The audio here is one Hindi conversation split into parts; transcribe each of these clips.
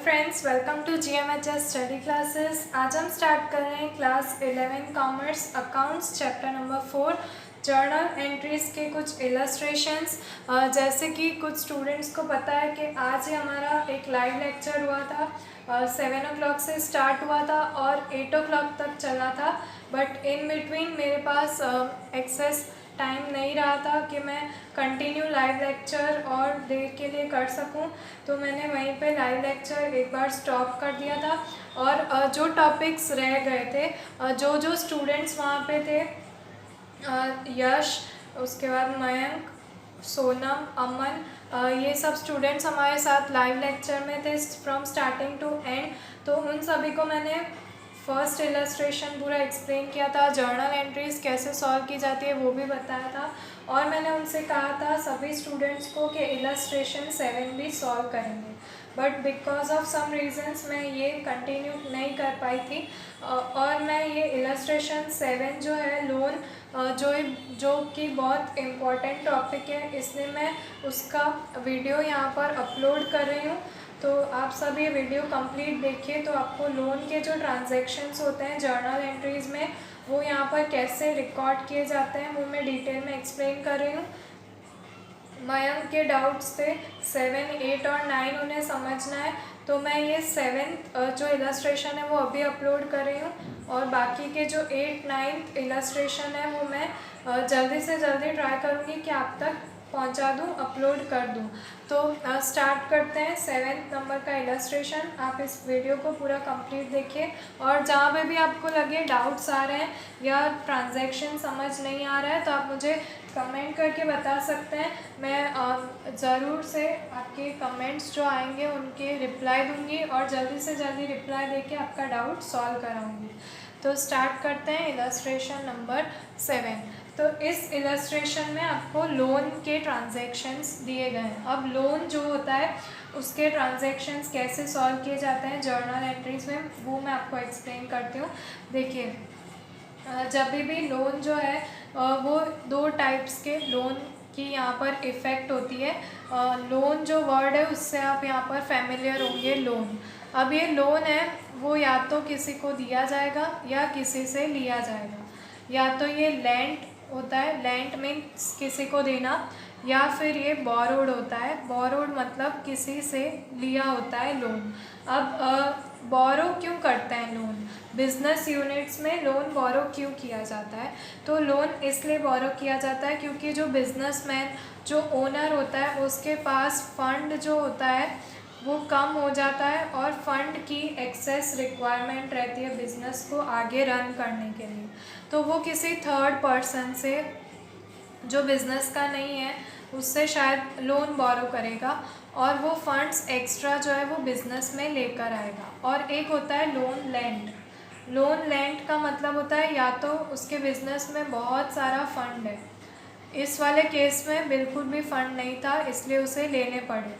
Friends, welcome to GMHS study classes. आज हम स्टार्ट कर रहे हैं class 11 commerce accounts chapter number 4 journal entries के कुछ इलस्ट्रेशंस। जैसे कि कुछ स्टूडेंट्स को पता है कि आज ही हमारा एक लाइव लेक्चर हुआ था, 7 o'clock से स्टार्ट हुआ था और 8 o'clock तक चला था। बट इन बिटवीन मेरे पास एक्सेस टाइम नहीं रहा था कि मैं कंटिन्यू लाइव लेक्चर और देर के लिए कर सकूं, तो मैंने वहीं पे लाइव लेक्चर एक बार स्टॉप कर दिया था। और जो टॉपिक्स रह गए थे, जो स्टूडेंट्स वहाँ पे थे, यश, उसके बाद मयंक, सोनम, अमन, ये सब स्टूडेंट्स हमारे साथ लाइव लेक्चर में थे फ्रॉम स्टार्टिंग टू एंड। तो उन सभी को मैंने फर्स्ट इलस्ट्रेशन पूरा एक्सप्लेन किया था, जर्नल एंट्रीज़ कैसे सॉल्व की जाती है वो भी बताया था। और मैंने उनसे कहा था सभी स्टूडेंट्स को कि इलस्ट्रेशन 7 भी सॉल्व करेंगे। But because of some reasons मैं ये कंटिन्यू नहीं कर पाई थी। और मैं ये इलस्ट्रेशन 7 जो है लोन, जो कि बहुत इम्पॉर्टेंट टॉपिक है, इसलिए मैं उसका वीडियो यहाँ पर अपलोड कर रही हूँ। तो आप सब ये वीडियो कंप्लीट देखिए, तो आपको लोन के जो ट्रांजैक्शंस होते हैं जर्नल एंट्रीज़ में, वो यहाँ पर कैसे रिकॉर्ड किए जाते हैं वो मैं डिटेल में एक्सप्लेन कर रही हूँ। मयंक के डाउट्स थे 7, 8 और 9 उन्हें समझना है, तो मैं ये 7th जो इलस्ट्रेशन है वो अभी अपलोड कर रही हूँ। और बाकी के जो 8, 9th इलस्ट्रेशन है वो मैं जल्दी से जल्दी ट्राई करूँगी कि आप तक पहुंचा दूं, अपलोड कर दूं। तो स्टार्ट करते हैं 7th नंबर का इलस्ट्रेशन। आप इस वीडियो को पूरा कंप्लीट देखिए, और जहाँ पे भी आपको लगे डाउट्स आ रहे हैं या ट्रांजैक्शन समझ नहीं आ रहा है तो आप मुझे कमेंट करके बता सकते हैं। मैं ज़रूर से आपके कमेंट्स जो आएंगे उनके रिप्लाई दूंगी और जल्दी से जल्दी रिप्लाई देके आपका डाउट सॉल्व कराऊंगी। तो स्टार्ट करते हैं इलस्ट्रेशन नंबर 7। तो इस इलस्ट्रेशन में आपको लोन के ट्रांजैक्शंस दिए गए हैं। अब लोन जो होता है उसके ट्रांजैक्शंस कैसे सॉल्व किए जाते हैं जर्नल एंट्रीज में, वो मैं आपको एक्सप्लेन करती हूँ। देखिए, जब भी लोन जो है वो 2 टाइप्स के लोन की यहाँ पर इफ़ेक्ट होती है। लोन जो वर्ड है उससे आप यहाँ पर फैमिलियर होंगे। लोन, अब ये लोन है वो या तो किसी को दिया जाएगा या किसी से लिया जाएगा। या तो ये लेंट होता है, लेंट मीन्स किसी को देना, या फिर ये बोरोड होता है। बोरोड मतलब किसी से लिया होता है लोन। अब बोरो क्यों करते हैं लोन, बिजनेस यूनिट्स में लोन बोरो क्यों किया जाता है? तो लोन इसलिए बोरो किया जाता है क्योंकि जो बिजनेसमैन, जो ओनर होता है, उसके पास फंड जो होता है वो कम हो जाता है और फंड की एक्सेस रिक्वायरमेंट रहती है बिज़नेस को आगे रन करने के लिए। तो वो किसी थर्ड पर्सन से जो बिज़नेस का नहीं है उससे शायद लोन बोरो करेगा और वो फंड्स एक्स्ट्रा जो है वो बिज़नेस में लेकर आएगा। और एक होता है लोन लेंड। लोन लेंड का मतलब होता है या तो उसके बिज़नेस में बहुत सारा फंड है, इस वाले केस में बिल्कुल भी फंड नहीं था इसलिए उसे लेने पड़े,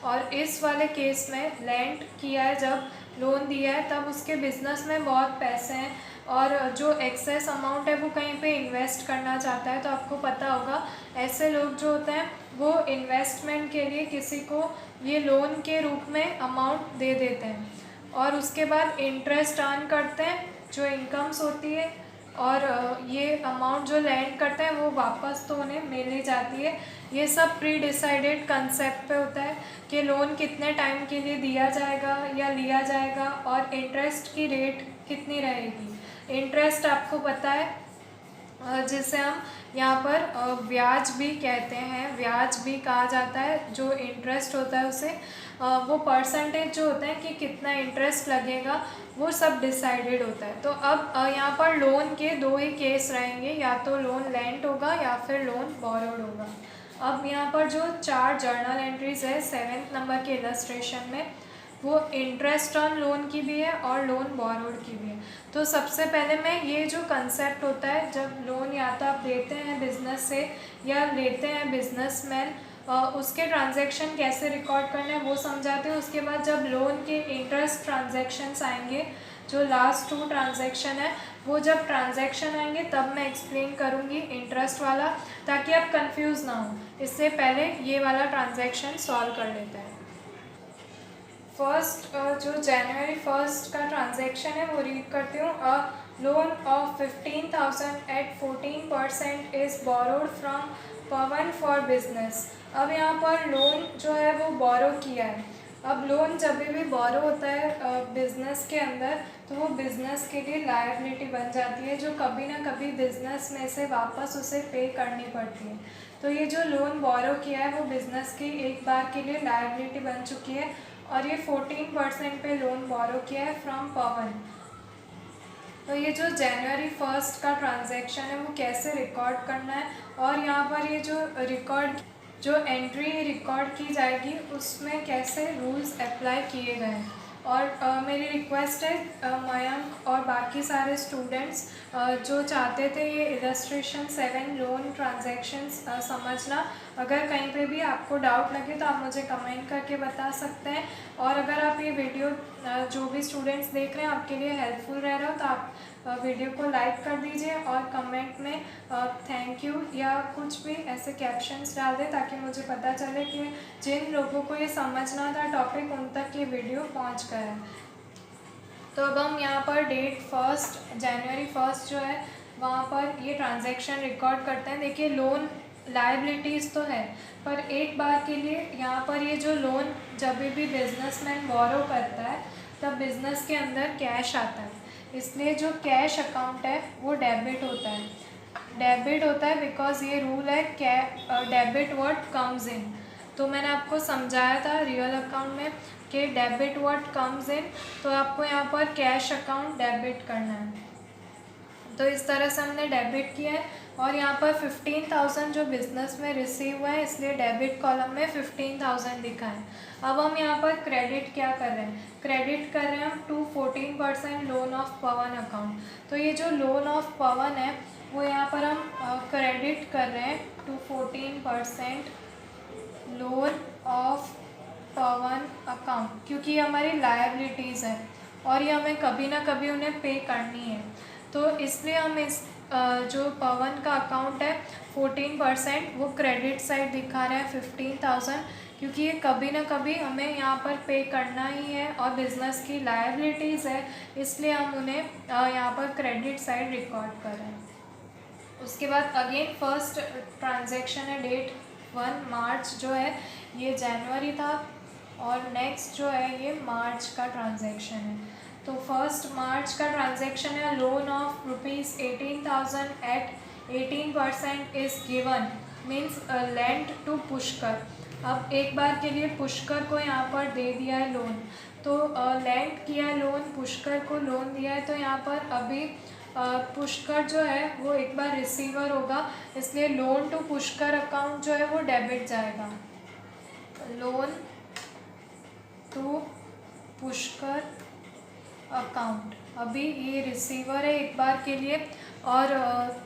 और इस वाले केस में लैंड किया है, जब लोन दिया है तब उसके बिज़नेस में बहुत पैसे हैं और जो एक्सेस अमाउंट है वो कहीं पे इन्वेस्ट करना चाहता है। तो आपको पता होगा ऐसे लोग जो होते हैं वो इन्वेस्टमेंट के लिए किसी को ये लोन के रूप में अमाउंट दे देते हैं और उसके बाद इंटरेस्ट अर्न करते हैं जो इनकम्स होती है, और ये अमाउंट जो लैंड करते हैं वो वापस तो उन्हें मिल ही जाती है। ये सब प्री डिसाइडेड कंसेप्ट पे होता है कि लोन कितने टाइम के लिए दिया जाएगा या लिया जाएगा और इंटरेस्ट की रेट कितनी रहेगी। इंटरेस्ट आपको पता है जिसे हम यहाँ पर ब्याज भी कहते हैं, ब्याज भी कहा जाता है। जो इंटरेस्ट होता है उसे वो परसेंटेज जो होता है कि कितना इंटरेस्ट लगेगा वो सब डिसाइडेड होता है। तो अब यहाँ पर लोन के 2 ही केस रहेंगे, या तो लोन लेंट होगा या फिर लोन बोरोड होगा। अब यहाँ पर जो 4 जर्नल एंट्रीज है 7th नंबर के इलस्ट्रेशन में, वो इंटरेस्ट ऑन लोन की भी है और लोन बोरोड की भी है। तो सबसे पहले मैं ये जो कंसेप्ट होता है, जब लोन या तो आप देते हैं बिज़नेस से या लेते हैं बिजनेसमैन, उसके ट्रांजैक्शन कैसे रिकॉर्ड करना है वो समझाते हैं। उसके बाद जब लोन के इंटरेस्ट ट्रांजैक्शंस आएंगे, जो लास्ट 2 ट्रांजैक्शन है, वो जब ट्रांजैक्शन आएंगे तब मैं एक्सप्लेन करूँगी इंटरेस्ट वाला, ताकि आप कंफ्यूज ना हो। इससे पहले ये वाला ट्रांजैक्शन सॉल्व कर लेते हैं। फर्स्ट जो जनवरी फर्स्ट का ट्रांजैक्शन है वो रीड करती हूँ। A loan of 15,000 at 14% is borrowed from Pawan for business. अब यहाँ पर लोन जो है वो बोरो किया है। अब लोन जब भी बोरो होता है बिज़नेस के अंदर, तो वो बिज़नेस के लिए लायबिलिटी बन जाती है, जो कभी ना कभी बिज़नेस में से वापस उसे पे करनी पड़ती है। तो ये जो लोन बोरो किया है वो बिज़नेस की एक बार के लिए लायबिलिटी बन चुकी है, और ये 14% पे लोन बोरो किया है फ्रॉम पवन। तो ये जो जनवरी फर्स्ट का ट्रांजैक्शन है वो कैसे रिकॉर्ड करना है, और यहाँ पर ये जो एंट्री रिकॉर्ड की जाएगी उसमें कैसे रूल्स अप्लाई किए गए हैं। और मेरी रिक्वेस्ट है मयंक और बाकी सारे स्टूडेंट्स जो चाहते थे ये इलस्ट्रेशन 7 लोन ट्रांजैक्शंस समझना, अगर कहीं पे भी आपको डाउट लगे तो आप मुझे कमेंट करके बता सकते हैं। और अगर आप ये वीडियो जो भी स्टूडेंट्स देख रहे हैं आपके लिए हेल्पफुल रह रहा हो तो आप वीडियो को लाइक कर दीजिए और कमेंट में थैंक यू या कुछ भी ऐसे कैप्शंस डाल दें, ताकि मुझे पता चले कि जिन लोगों को ये समझना था टॉपिक उन तक ये वीडियो पहुंच गया है। तो अब हम यहाँ पर डेट जनवरी फर्स्ट जो है वहाँ पर ये ट्रांजैक्शन रिकॉर्ड करते हैं। देखिए लोन लायबिलिटीज़ तो है, पर एक बार के लिए यहाँ पर ये जो लोन जब भी बिजनेसमैन बोरो करता है तब बिज़नेस के अंदर कैश आता है, इसलिए जो कैश अकाउंट है वो डेबिट होता है बिकॉज ये रूल है डेबिट व्हाट कम्स इन। तो मैंने आपको समझाया था रियल अकाउंट में कि डेबिट व्हाट कम्स इन, तो आपको यहाँ पर कैश अकाउंट डेबिट करना है। तो इस तरह से हमने डेबिट किया है, और यहाँ पर 15,000 जो बिज़नेस में रिसीव हुआ है इसलिए डेबिट कॉलम में 15,000 लिखा है। अब हम यहाँ पर क्रेडिट क्या कर रहे हैं, क्रेडिट कर रहे हैं हम to 14% loan of Pawan account. तो ये जो लोन ऑफ पवन है वो यहाँ पर हम क्रेडिट कर रहे हैं to 14% loan of Pawan account, क्योंकि ये हमारी लायबिलिटीज़ है और ये हमें कभी ना कभी उन्हें पे करनी है। तो इसलिए हम इस जो पवन का अकाउंट है 14% वो क्रेडिट साइड दिखा रहे हैं 15,000, क्योंकि ये कभी ना कभी हमें यहाँ पर पे करना ही है और बिज़नेस की लायबिलिटीज़ है, इसलिए हम उन्हें यहाँ पर क्रेडिट साइड रिकॉर्ड कर रहे हैं। उसके बाद अगेन फर्स्ट ट्रांजैक्शन है डेट 1 मार्च जो है ये जनवरी था, और नेक्स्ट जो है ये मार्च का ट्रांजैक्शन है। तो फर्स्ट मार्च का ट्रांजैक्शन है loan of ₹18,000 at 18% is given means lent to Pushkar. अब एक बार के लिए पुष्कर को यहाँ पर दे दिया है लोन, तो लेंट किया लोन, पुष्कर को लोन दिया है, तो यहाँ पर अभी पुष्कर जो है वो एक बार रिसीवर होगा, इसलिए लोन टू पुष्कर अकाउंट जो है वो डेबिट जाएगा। लोन टू पुष्कर अकाउंट, अभी ये रिसीवर है एक बार के लिए, और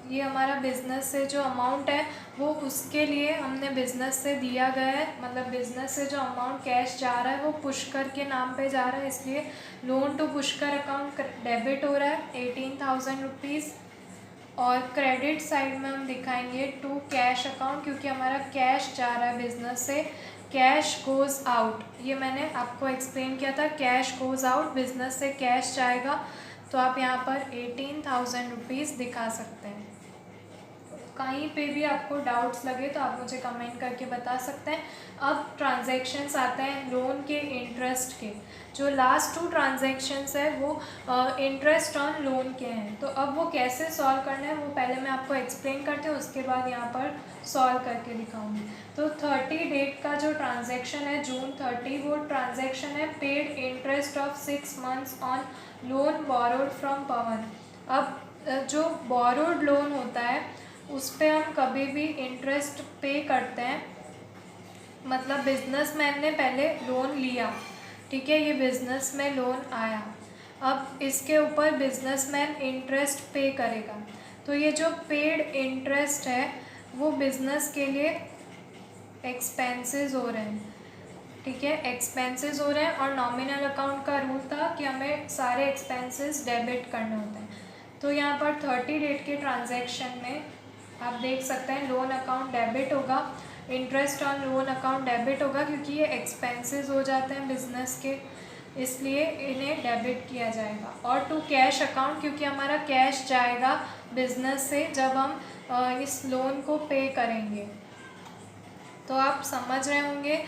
ये हमारा बिज़नेस से जो अमाउंट है वो उसके लिए हमने बिज़नेस से दिया गया है, मतलब बिज़नेस से जो अमाउंट कैश जा रहा है वो पुष्कर के नाम पे जा रहा है, इसलिए loan to Pushkar account debit हो रहा है 18,000 रुपीज़। और क्रेडिट साइड में हम दिखाएंगे टू कैश अकाउंट, क्योंकि हमारा कैश जा रहा है बिज़नेस से, कैश गोज़ आउट, ये मैंने आपको एक्सप्लेन किया था, कैश गोज़ आउट, बिज़नेस से कैश जाएगा, तो आप यहाँ पर 18,000 रुपीज़ दिखा सकते हैं। कहीं पे भी आपको डाउट्स लगे तो आप मुझे कमेंट करके बता सकते हैं। अब ट्रांजैक्शंस आते हैं लोन के इंटरेस्ट के, जो लास्ट 2 ट्रांजैक्शंस है वो इंटरेस्ट ऑन लोन के हैं, तो अब वो कैसे सॉल्व करना है वो पहले मैं आपको एक्सप्लेन करती हूँ, उसके बाद यहाँ पर सॉल्व करके दिखाऊंगी। तो 30 डेट का जो ट्रांजैक्शन है जून 30, वो ट्रांजैक्शन है paid interest of 6 months on loan borrowed from Pawan. अब जो बोरोड लोन होता है उस पर हम कभी भी इंटरेस्ट पे करते हैं, मतलब बिजनेसमैन ने पहले लोन लिया, ठीक है, ये बिज़नेस में लोन आया, अब इसके ऊपर बिजनेसमैन इंटरेस्ट पे करेगा, तो ये जो पेड इंटरेस्ट है वो बिज़नेस के लिए एक्सपेंसेस हो रहे हैं, ठीक है, एक्सपेंसेस हो रहे हैं, और नॉमिनल अकाउंट का रूल था कि हमें सारे एक्सपेंसेस डेबिट करने होते हैं। तो यहाँ पर 30 डेट के ट्रांजैक्शन में आप देख सकते हैं लोन अकाउंट डेबिट होगा, interest on loan account debit होगा, क्योंकि ये एक्सपेंसेस हो जाते हैं बिज़नेस के। इसलिए इन्हें डेबिट किया जाएगा। और टू कैश अकाउंट, क्योंकि हमारा कैश जाएगा बिजनेस से जब हम इस लोन को पे करेंगे। तो आप समझ रहे होंगे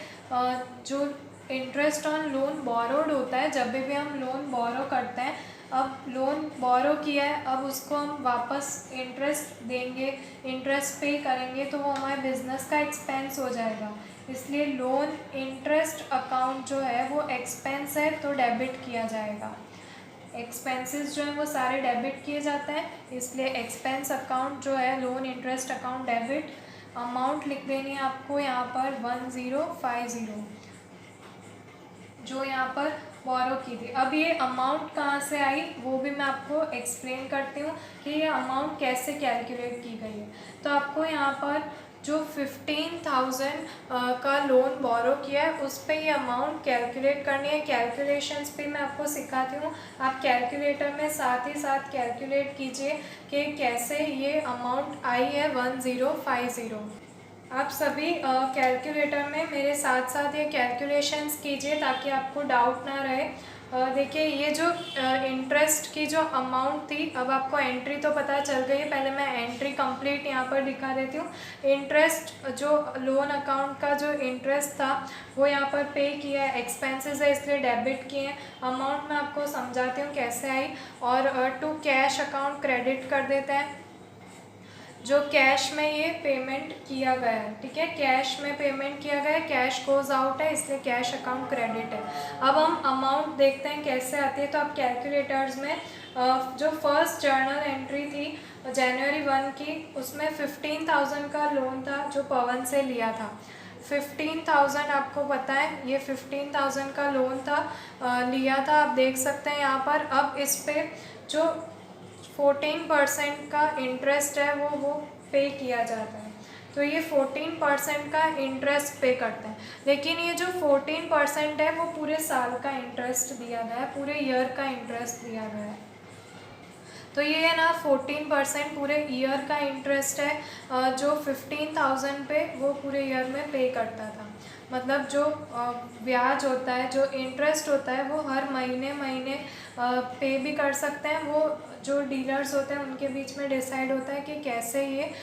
जो इंटरेस्ट ऑन लोन बोरोड होता है, जब भी हम लोन बोरो करते हैं, अब लोन बोरो किया है, अब उसको हम वापस इंटरेस्ट देंगे, इंटरेस्ट पे करेंगे, तो वो हमारे बिजनेस का एक्सपेंस हो जाएगा। इसलिए लोन इंटरेस्ट अकाउंट जो है वो एक्सपेंस है, तो डेबिट किया जाएगा। एक्सपेंसेस जो है वो सारे डेबिट किए जाते हैं, इसलिए एक्सपेंस अकाउंट जो है loan interest account debit. Amount लिख देनी है आपको यहाँ पर 1050, जो यहाँ पर बोरो की थी। अब ये अमाउंट कहाँ से आई वो भी मैं आपको एक्सप्लेन करती हूँ कि ये अमाउंट कैसे कैलकुलेट की गई है। तो आपको यहाँ पर जो 15,000 का लोन बोरो किया है उस पर ये अमाउंट कैलकुलेट करनी है। कैलकुलेशंस भी मैं आपको सिखाती हूँ, आप कैलकुलेटर में साथ ही साथ कैलकुलेट कीजिए कि कैसे ये अमाउंट आई है 1050। आप सभी कैलकुलेटर में मेरे साथ साथ ये कैलकुलेशंस कीजिए ताकि आपको डाउट ना रहे। देखिए ये जो इंटरेस्ट की जो अमाउंट थी, अब आपको एंट्री तो पता चल गई है। पहले मैं एंट्री कंप्लीट यहाँ पर दिखा देती हूँ। इंटरेस्ट जो लोन अकाउंट का जो इंटरेस्ट था वो यहाँ पर पे किया है, एक्सपेंसेस है इसलिए डेबिट किए हैं। अमाउंट मैं आपको समझाती हूँ कैसे आई। और टू कैश अकाउंट क्रेडिट कर देते हैं, जो कैश में ये पेमेंट किया गया है। ठीक है, कैश में पेमेंट किया गया है, कैश गोज आउट है, इसलिए कैश अकाउंट क्रेडिट है। अब हम अमाउंट देखते हैं कैसे आती है। तो आप कैलकुलेटर्स में जो फर्स्ट जर्नल एंट्री थी जनवरी 1 की, उसमें 15,000 का लोन था जो पवन से लिया था। 15,000 आपको पता है, ये 15,000 का लोन था, लिया था। आप देख सकते हैं यहाँ पर। अब इस पे जो 14% का इंटरेस्ट है वो पे किया जाता है। तो ये 14% का इंटरेस्ट पे करते हैं। लेकिन ये जो 14% है वो पूरे साल का इंटरेस्ट दिया गया है, पूरे ईयर का इंटरेस्ट दिया गया है। तो ये है ना 14% पूरे ईयर का इंटरेस्ट है, जो 15,000 पे वो पूरे ईयर में पे करता था। मतलब जो ब्याज होता है, जो इंटरेस्ट होता है, वो हर महीने महीने पे भी कर सकते हैं। वो जो डीलर्स होते हैं उनके बीच में डिसाइड होता है कि कैसे ये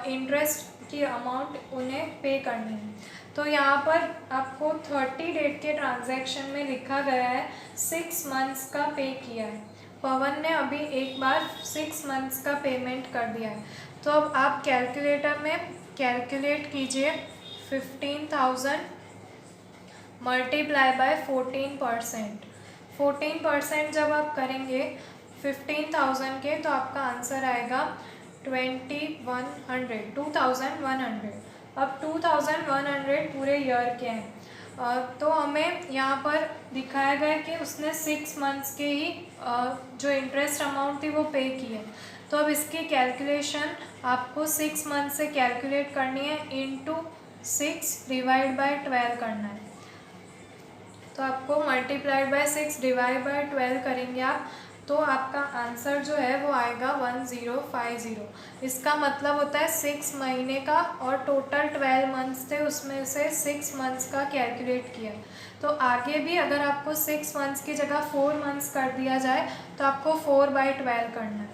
इंटरेस्ट की अमाउंट उन्हें पे करनी है। तो यहाँ पर आपको 30 डेट के ट्रांजैक्शन में लिखा गया है 6 मंथ्स का पे किया है। पवन ने अभी एक बार 6 मंथ्स का पेमेंट कर दिया है। तो अब आप कैलकुलेटर में कैलकुलेट कीजिए 15,000 मल्टीप्लाई बाय 14%। 14% जब आप करेंगे 15,000 के, तो आपका आंसर आएगा 2,100। अब 2,100 पूरे ईयर के हैं। तो हमें यहाँ पर दिखाया गया कि उसने 6 मंथ्स के ही जो इंटरेस्ट अमाउंट थी वो पे की है। तो अब इसकी कैलकुलेशन आपको 6 मंथ से कैलकुलेट करनी है, इंटू 6 डिवाइड बाय 12 करना है। तो आपको मल्टीप्लाइड बाय 6 डिवाइड बाय 12 करेंगे आप, तो आपका आंसर जो है वो आएगा 1050। इसका मतलब होता है 6 महीने का, और टोटल 12 मंथ्स थे उसमें से 6 मंथ्स का कैलकुलेट किया। तो आगे भी अगर आपको 6 मंथ्स की जगह 4 मंथ्स कर दिया जाए तो आपको 4/12 करना है।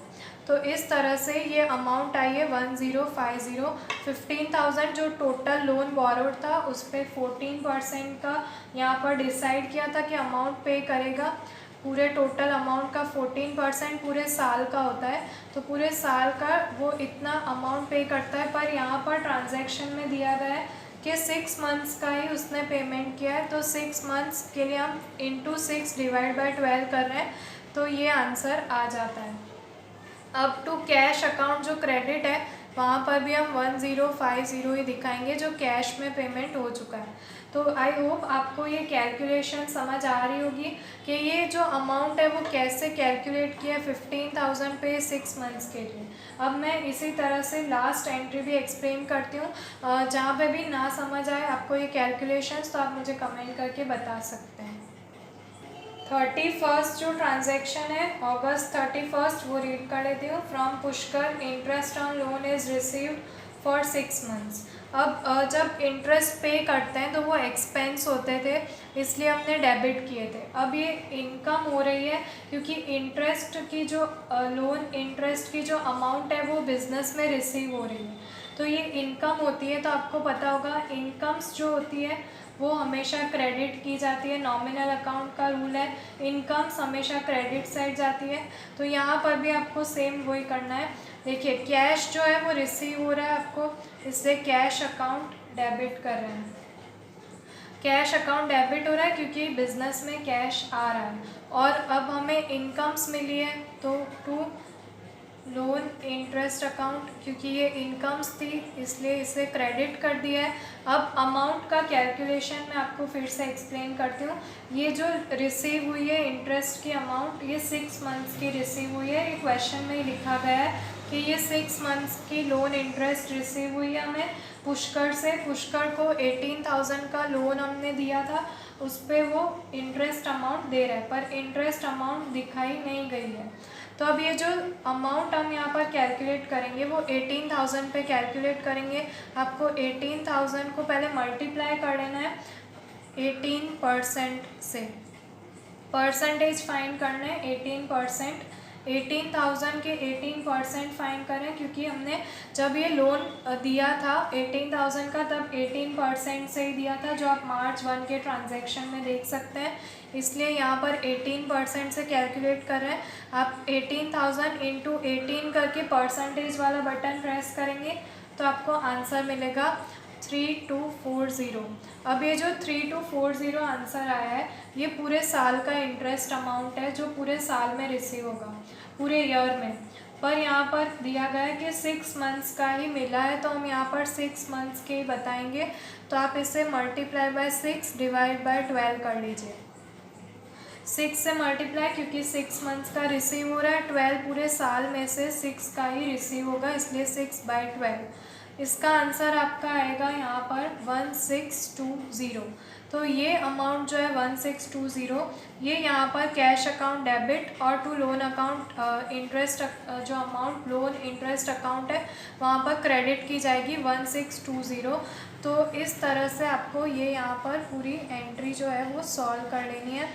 तो इस तरह से ये अमाउंट आई है 1050। 15,000 जो टोटल लोन बोरोड था उस पर 14% का यहाँ पर डिसाइड किया था कि अमाउंट पे करेगा। पूरे टोटल अमाउंट का 14% पूरे साल का होता है, तो पूरे साल का वो इतना अमाउंट पे करता है। पर यहाँ पर ट्रांजैक्शन में दिया गया है कि 6 मंथ्स का ही उसने पेमेंट किया है, तो 6 मंथ्स के लिए हम इंटू 6 डिवाइड बाय 12 कर रहे हैं, तो ये आंसर आ जाता है। अब टू कैश अकाउंट जो क्रेडिट है वहाँ पर भी हम 1050 ही दिखाएंगे, जो कैश में पेमेंट हो चुका है। तो आई होप आपको ये कैलकुलेशन समझ आ रही होगी कि ये जो अमाउंट है वो कैसे कैलकुलेट किया 15,000 पे 6 मंथ्स के लिए। अब मैं इसी तरह से लास्ट एंट्री भी एक्सप्लेन करती हूँ। जहाँ पे भी ना समझ आए आपको ये कैलकुलेशंस, तो आप मुझे कमेंट करके बता सकते हैं। 31st जो ट्रांजैक्शन है August 31st, वो रीड कर लेती हूँ। From Pushkar interest on loan is received for 6 months. अब जब इंटरेस्ट पे करते हैं तो वो एक्सपेंस होते थे, इसलिए हमने डेबिट किए थे। अब ये इनकम हो रही है क्योंकि इंटरेस्ट की जो लोन इंटरेस्ट की जो अमाउंट है वो बिज़नेस में रिसीव हो रही है, तो ये इनकम होती है। तो आपको पता होगा इनकम्स जो होती है वो हमेशा क्रेडिट की जाती है, नॉमिनल अकाउंट का रूल है, इनकम्स हमेशा क्रेडिट साइड जाती है। तो यहाँ पर भी आपको सेम वही करना है। देखिए कैश जो है वो रिसीव हो रहा है आपको, इसलिए कैश अकाउंट डेबिट कर रहे हैं। कैश अकाउंट डेबिट हो रहा है क्योंकि बिजनेस में कैश आ रहा है। और अब हमें इनकम्स मिली है तो टू लोन इंटरेस्ट अकाउंट, क्योंकि ये इनकम्स थी इसलिए इसे क्रेडिट कर दिया है। अब अमाउंट का कैलकुलेशन मैं आपको फिर से एक्सप्लेन करती हूँ। ये जो रिसीव हुई है इंटरेस्ट की अमाउंट, ये 6 मंथ्स की रिसीव हुई है। ये क्वेश्चन में ही लिखा गया है कि ये 6 मंथ्स की लोन इंटरेस्ट रिसीव हुई है हमें पुष्कर से। पुष्कर को 18,000 का लोन हमने दिया था, उस पर वो इंटरेस्ट अमाउंट दे रहा है, पर इंटरेस्ट अमाउंट दिखाई नहीं गई है। तो अब ये जो अमाउंट हम यहाँ पर कैलकुलेट करेंगे वो 18,000 पे कैलकुलेट करेंगे। आपको 18,000 को पहले मल्टीप्लाई कर लेना है 18% से, परसेंटेज फाइंड करना है 18%। 18,000 के 18% फाइंड करें, क्योंकि हमने जब ये लोन दिया था 18,000 का तब 18% से ही दिया था, जो आप मार्च 1 के ट्रांजैक्शन में देख सकते हैं। इसलिए यहाँ पर 18% से कैलकुलेट कर रहे हैं। आप 18,000 इंटू 18 करके परसेंटेज वाला बटन प्रेस करेंगे तो आपको आंसर मिलेगा 3240। अब ये जो 3240 आंसर आया है ये पूरे साल का इंटरेस्ट अमाउंट है जो पूरे साल में रिसीव होगा, पूरे ईयर में। पर यहाँ पर दिया गया है कि 6 मंथ्स का ही मिला है, तो हम यहाँ पर 6 मंथ्स के ही बताएंगे। तो आप इसे मल्टीप्लाई बाय 6 डिवाइड बाय 12 कर लीजिए। 6 से मल्टीप्लाई, क्योंकि 6 मंथ्स का रिसीव हो रहा है, 12 पूरे साल में से 6 का ही रिसीव होगा, इसलिए 6/12। इसका आंसर आपका आएगा यहाँ पर 1620। तो ये अमाउंट जो है 1620, ये यहाँ पर कैश अकाउंट डेबिट और टू लोन अकाउंट इंटरेस्ट जो अमाउंट लोन इंटरेस्ट अकाउंट है वहाँ पर क्रेडिट की जाएगी 1620। तो इस तरह से आपको ये यहाँ पर पूरी एंट्री जो है वो सॉल्व कर लेनी है।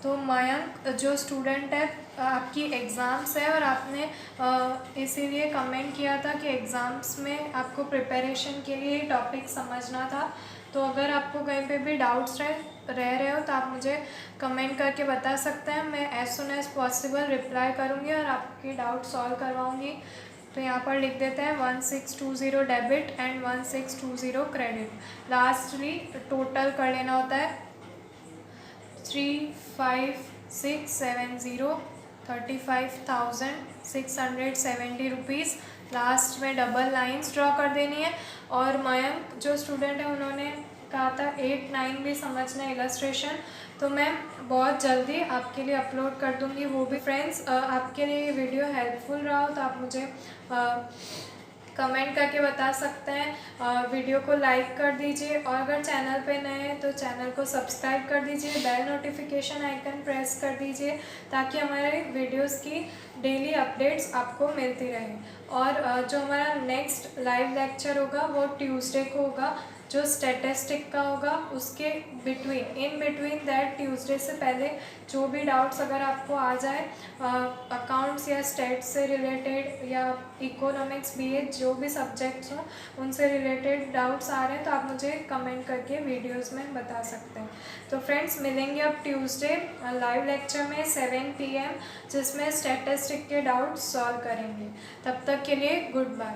तो मयंक जो स्टूडेंट है, आपकी एग्ज़ाम्स है और आपने इसीलिए कमेंट किया था कि एग्ज़ाम्स में आपको प्रिपरेशन के लिए ही टॉपिक समझना था। तो अगर आपको कहीं पे भी डाउट्स रह रहे हो तो आप मुझे कमेंट करके बता सकते हैं। मैं as soon as possible reply करूँगी और आपकी डाउट सॉल्व करवाऊँगी। तो यहाँ पर लिख देते हैं 1620 debit and 1620 credit. Lastly total कर लेना होता है 35670, 35,670 रुपीज़। लास्ट में डबल लाइंस ड्रॉ कर देनी है। और मयंक जो स्टूडेंट है उन्होंने कहा था 8, 9 भी समझना इलस्ट्रेशन, तो मैं बहुत जल्दी आपके लिए अपलोड कर दूंगी वो भी। फ्रेंड्स आपके लिए ये वीडियो हेल्पफुल रहा हो तो आप मुझे कमेंट करके बता सकते हैं। वीडियो को लाइक कर दीजिए और अगर चैनल पे नए हैं तो चैनल को सब्सक्राइब कर दीजिए, बेल नोटिफिकेशन आइकन प्रेस कर दीजिए ताकि हमारे वीडियोस की डेली अपडेट्स आपको मिलती रहें। और जो हमारा नेक्स्ट लाइव लेक्चर होगा वो ट्यूसडे को होगा, जो स्टैटिस्टिक का होगा। उसके इन बिटवीन दैट ट्यूसडे से पहले जो भी डाउट्स अगर आपको आ जाए अकाउंट्स या स्टेट से रिलेटेड या इकोनॉमिक्स बीए जो भी सब्जेक्ट्स हों उनसे रिलेटेड डाउट्स आ रहे हैं तो आप मुझे कमेंट करके वीडियोस में बता सकते हैं। तो फ्रेंड्स मिलेंगे अब ट्यूसडे लाइव लेक्चर में 7 PM जिसमें स्टैटिस्टिक के डाउट्स सॉल्व करेंगे। तब तक के लिए गुड बाय।